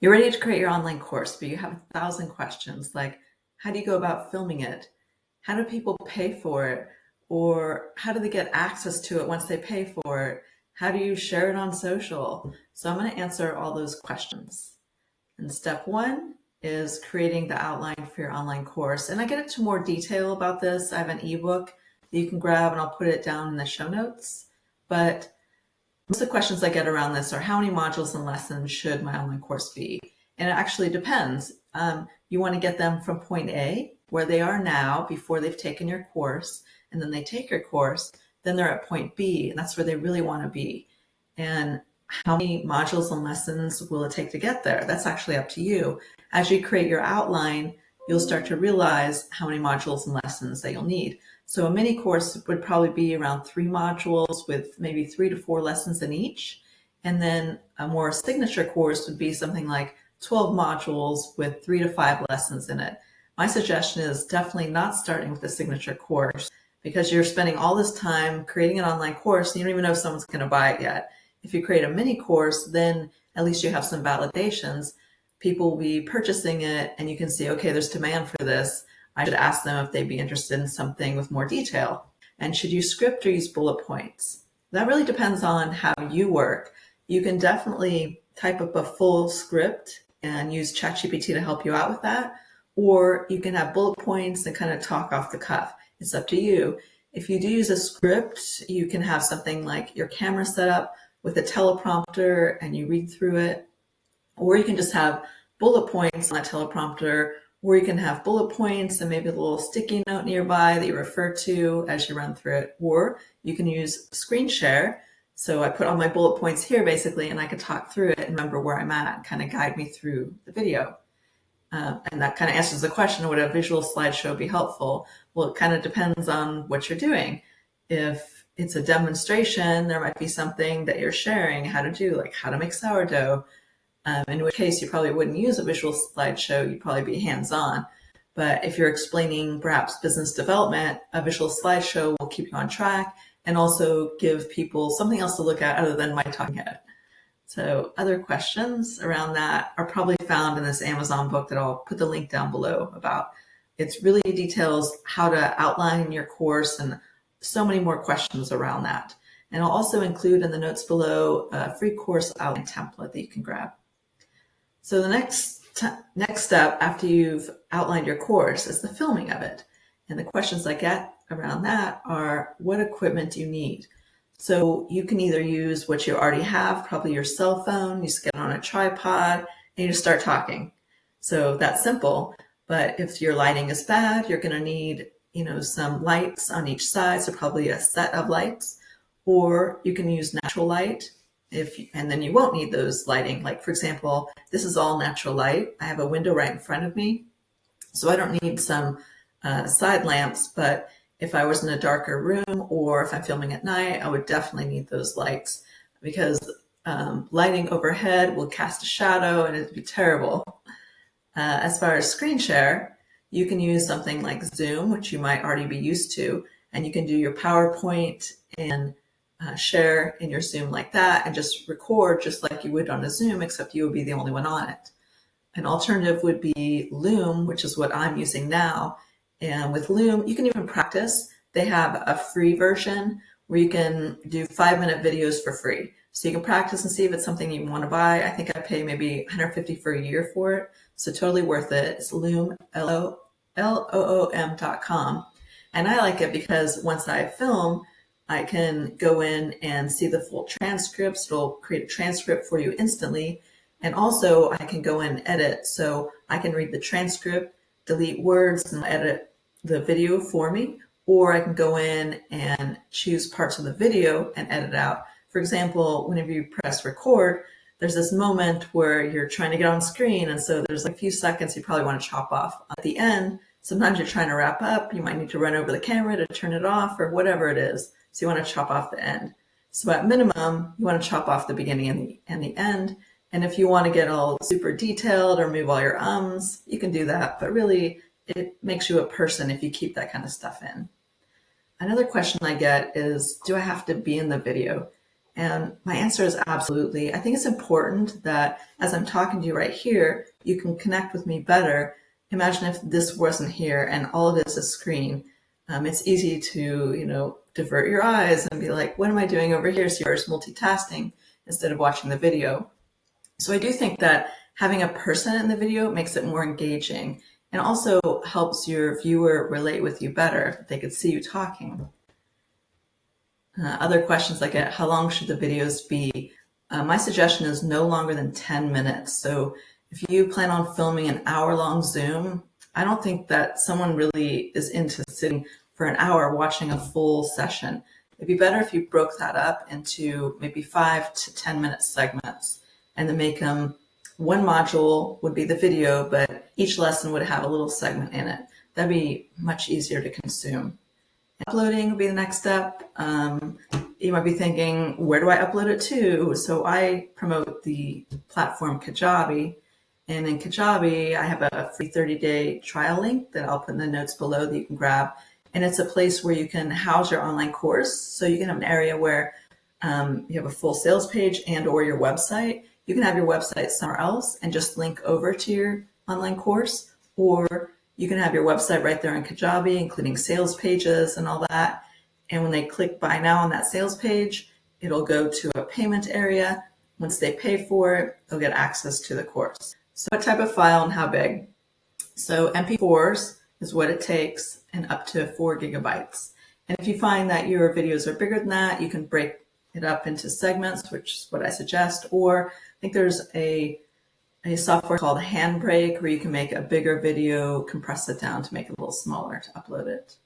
You're ready to create your online course, but you have 1,000 questions like, how do you go about filming it? How do people pay for it? Or how do they get access to it once they pay for it? How do you share it on social? So I'm going to answer all those questions. And step one is creating the outline for your online course. And I get into more detail about this. I have an ebook that you can grab and I'll put it down in the show notes. But most of the questions I get around this are how many modules and lessons should my online course be? And it actually depends. You want to get them from point A, where they are now before they've taken your course, and then they take your course, then they're at point B, and that's where they really want to be. And how many modules and lessons will it take to get there? That's actually up to you. As you create your outline, you'll start to realize how many modules and lessons that you'll need. So a mini course would probably be around 3 modules with maybe 3 to 4 lessons in each. And then a more signature course would be something like 12 modules with 3 to 5 lessons in it. My suggestion is definitely not starting with a signature course because you're spending all this time creating an online course and you don't even know if someone's going to buy it yet. If you create a mini course, then at least you have some validations. People will be purchasing it and you can see, okay, there's demand for this. I should ask them if they'd be interested in something with more detail. And should you script or use bullet points? That really depends on how you work. You can definitely type up a full script and use ChatGPT to help you out with that. Or you can have bullet points and kind of talk off the cuff. It's up to you. If you do use a script, you can have something like your camera set up with a teleprompter and you read through it. Or you can just have bullet points on that teleprompter, or you can have bullet points and maybe a little sticky note nearby that you refer to as you run through it. Or you can use screen share. So I put all my bullet points here basically, and I could talk through it and remember where I'm at and kind of guide me through the video. And that kind of answers the question, would a visual slideshow be helpful? Well, it kind of depends on what you're doing. If it's a demonstration, there might be something that you're sharing how to do, like how to make sourdough. In which case you probably wouldn't use a visual slideshow, you'd probably be hands-on. But if you're explaining perhaps business development, a visual slideshow will keep you on track and also give people something else to look at other than my talking head. So other questions around that are probably found in this Amazon book that I'll put the link down below about. It really details how to outline your course and so many more questions around that. And I'll also include in the notes below a free course outline template that you can grab. So the next step after you've outlined your course is the filming of it. And the questions I get around that are, what equipment do you need? So you can either use what you already have, probably your cell phone, you just get on a tripod and you just start talking. So that's simple. But if your lighting is bad, you're going to need, some lights on each side. So probably a set of lights, or you can use natural light. And then you won't need those lighting. Like for example, this is all natural light. I have a window right in front of me. So I don't need some side lamps, but if I was in a darker room or if I'm filming at night, I would definitely need those lights because lighting overhead will cast a shadow and it'd be terrible. As far as screen share, you can use something like Zoom, which you might already be used to, and you can do your PowerPoint and share in your Zoom like that and just record just like you would on a Zoom, except you would be the only one on it. An alternative would be Loom, which is what I'm using now. And with Loom, you can even practice. They have a free version where you can do 5-minute videos for free. So you can practice and see if it's something you want to buy. I think I pay maybe $150 for a year for it. So totally worth it. It's Loom, Loom.com. And I like it because once I film, I can go in and see the full transcripts. It'll create a transcript for you instantly. And also I can go in and edit. So I can read the transcript, delete words, and edit the video for me. Or I can go in and choose parts of the video and edit out. For example, whenever you press record, there's this moment where you're trying to get on screen. And so there's like a few seconds you probably want to chop off. At the end, sometimes you're trying to wrap up. You might need to run over the camera to turn it off or whatever it is. So you want to chop off the end. So at minimum, you want to chop off the beginning and the end. And if you want to get all super detailed or move all your ums, you can do that. But really, it makes you a person if you keep that kind of stuff in. Another question I get is, do I have to be in the video? And my answer is absolutely. I think it's important that as I'm talking to you right here, you can connect with me better. Imagine if this wasn't here and all it is a screen. It's easy to, divert your eyes and be like, what am I doing over here? So you're multitasking instead of watching the video. So I do think that having a person in the video makes it more engaging and also helps your viewer relate with you better. They could see you talking. Other questions I get, how long should the videos be? My suggestion is no longer than 10 minutes. So if you plan on filming an hour-long Zoom, I don't think that someone really is into sitting for an hour watching a full session. It'd be better if you broke that up into maybe 5 to 10-minute segments and then make them, one module would be the video, but each lesson would have a little segment in it. That'd be much easier to consume. Uploading would be the next step. You might be thinking, where do I upload it to? So I promote the platform Kajabi. And in Kajabi, I have a free 30-day trial link that I'll put in the notes below that you can grab. And it's a place where you can house your online course. So you can have an area where you have a full sales page and or your website. You can have your website somewhere else and just link over to your online course, or you can have your website right there in Kajabi, including sales pages and all that. And when they click buy now on that sales page, it'll go to a payment area. Once they pay for it, they'll get access to the course. So what type of file and how big? So MP4s is what it takes, and up to 4 gigabytes. And if you find that your videos are bigger than that, you can break it up into segments, which is what I suggest. Or I think there's a software called Handbrake where you can make a bigger video, compress it down to make it a little smaller to upload it.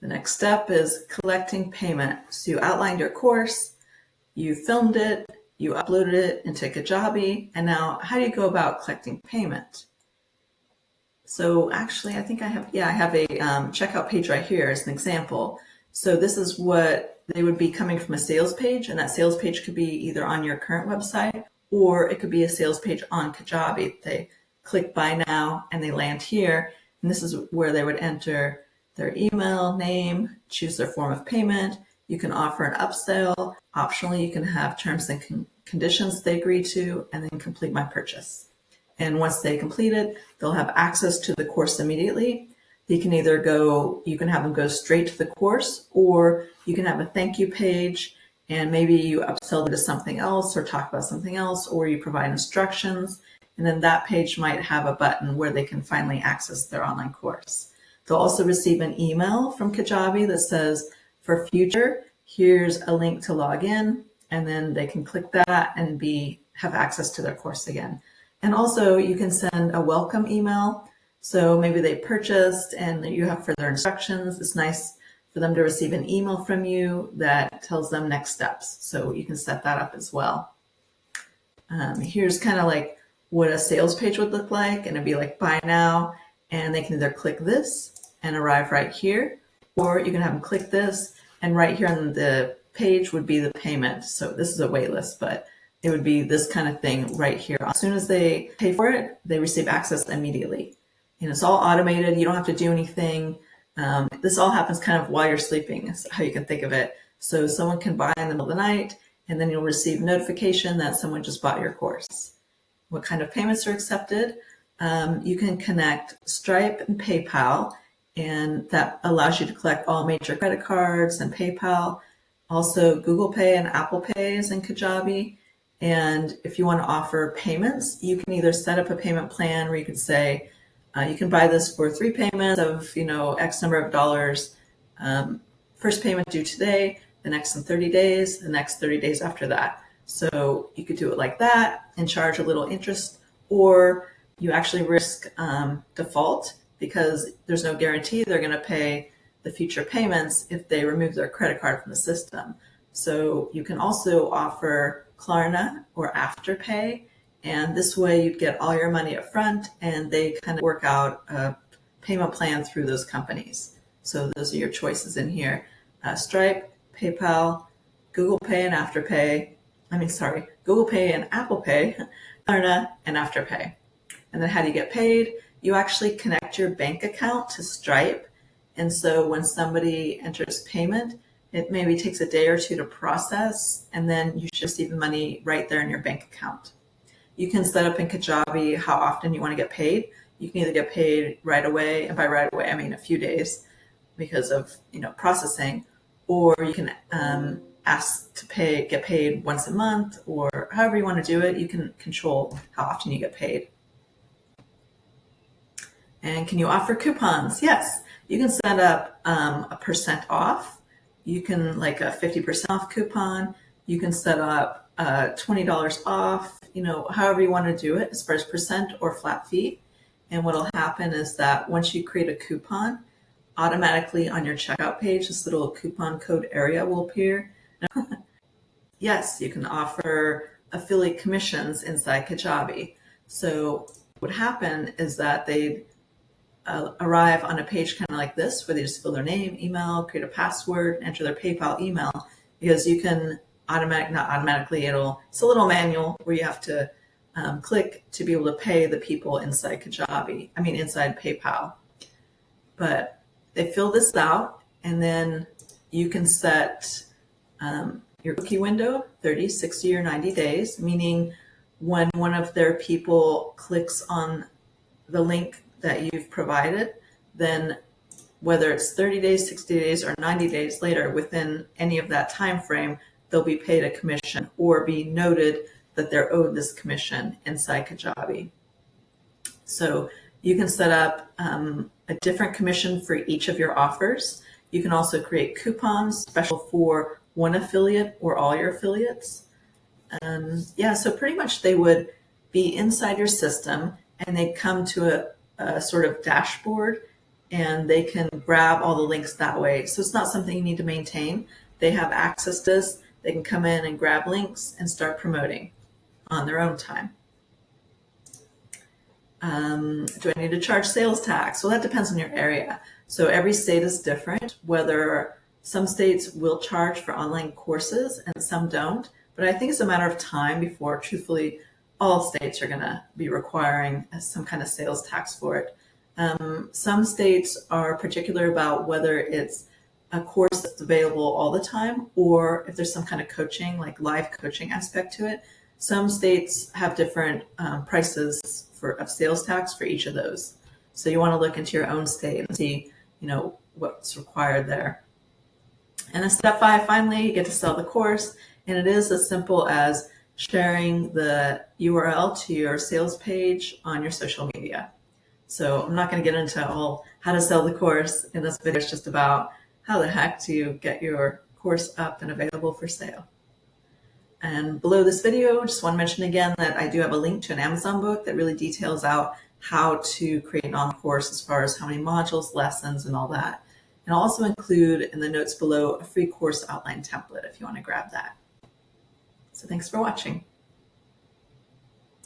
The next step is collecting payment. So you outlined your course, you filmed it, you uploaded it into Kajabi, and now how do you go about collecting payment? So actually, I think I have a checkout page right here as an example. So this is what they would be coming from a sales page, and that sales page could be either on your current website or it could be a sales page on Kajabi. They click buy now and they land here, and this is where they would enter their email, name, choose their form of payment. You can offer an upsell. Optionally, you can have terms and conditions they agree to, and then complete my purchase. And once they complete it, they'll have access to the course immediately. You can have them go straight to the course, or you can have a thank you page, and maybe you upsell them to something else or talk about something else, or you provide instructions, and then that page might have a button where they can finally access their online course. They'll also receive an email from Kajabi that says, for future, here's a link to log in, and then they can click that and have access to their course again. And also you can send a welcome email. So maybe they purchased and you have further instructions. It's nice for them to receive an email from you that tells them next steps. So you can set that up as well. Here's kind of like what a sales page would look like, and it'd be like buy now, and they can either click this and arrive right here, or you can have them click this, and right here on the page would be the payment. So this is a wait list, but it would be this kind of thing right here. As soon as they pay for it, they receive access immediately. And it's all automated. You don't have to do anything. This all happens kind of while you're sleeping, is how you can think of it. So someone can buy in the middle of the night, and then you'll receive notification that someone just bought your course. What kind of payments are accepted? You can connect Stripe and PayPal, and that allows you to collect all major credit cards and PayPal. Also, Google Pay and Apple Pay is in Kajabi. And if you want to offer payments, you can either set up a payment plan where you could say, you can buy this for 3 payments of, X number of dollars. First payment due today, the next in 30 days, the next 30 days after that. So you could do it like that and charge a little interest, or you actually risk default because there's no guarantee they're going to pay the future payments if they remove their credit card from the system. So you can also offer Klarna or Afterpay, and this way you'd get all your money up front, and they kind of work out a payment plan through those companies. So those are your choices in here. Stripe, PayPal, Google Pay and Afterpay. Google Pay and Apple Pay, Klarna and Afterpay. And then how do you get paid? You actually connect your bank account to Stripe. And so when somebody enters payment, It maybe takes a day or two to process, and then you should receive the money right there in your bank account. You can set up in Kajabi how often you want to get paid. You can either get paid right away, and by right away I mean a few days because of processing, or you can ask to get paid once a month, or however you want to do it. You can control how often you get paid. And can you offer coupons? Yes, you can set up a % off. You can, like a 50% off coupon. You can set up $20 off, however you want to do it as far as percent or flat fee. And what will happen is that once you create a coupon, automatically on your checkout page, this little coupon code area will appear. Yes, you can offer affiliate commissions inside Kajabi. So what would happen is that they'd arrive on a page kind of like this, where they just fill their name, email, create a password, enter their PayPal email, because you can not automatically, it's a little manual where you have to click to be able to pay the people inside inside PayPal. But they fill this out, and then you can set your cookie window, 30, 60, or 90 days, meaning when one of their people clicks on the link that you've provided, then whether it's 30 days, 60 days, or 90 days later, within any of that time frame, they'll be paid a commission or be noted that they're owed this commission inside Kajabi. So you can set up a different commission for each of your offers. You can also create coupons special for one affiliate or all your affiliates. So pretty much they would be inside your system, and they come to a sort of dashboard, and they can grab all the links that way. So it's not something you need to maintain. They have access to this. They can come in and grab links and start promoting on their own time. Do I need to charge sales tax? Well, that depends on your area. So every state is different, whether some states will charge for online courses and some don't. But I think it's a matter of time before, truthfully, all states are going to be requiring some kind of sales tax for it. Some states are particular about whether it's a course that's available all the time, or if there's some kind of coaching, like live coaching aspect to it. Some states have different prices of sales tax for each of those. So you want to look into your own state and see, what's required there. And then step 5, finally, you get to sell the course. And it is as simple as sharing the URL to your sales page on your social media. So I'm not going to get into all how to sell the course in this video. It's just about how the heck do you get your course up and available for sale. And below this video, just want to mention again that I do have a link to an Amazon book that really details out how to create an online course as far as how many modules, lessons, and all that. And I'll also include in the notes below a free course outline template if you want to grab that. So thanks for watching.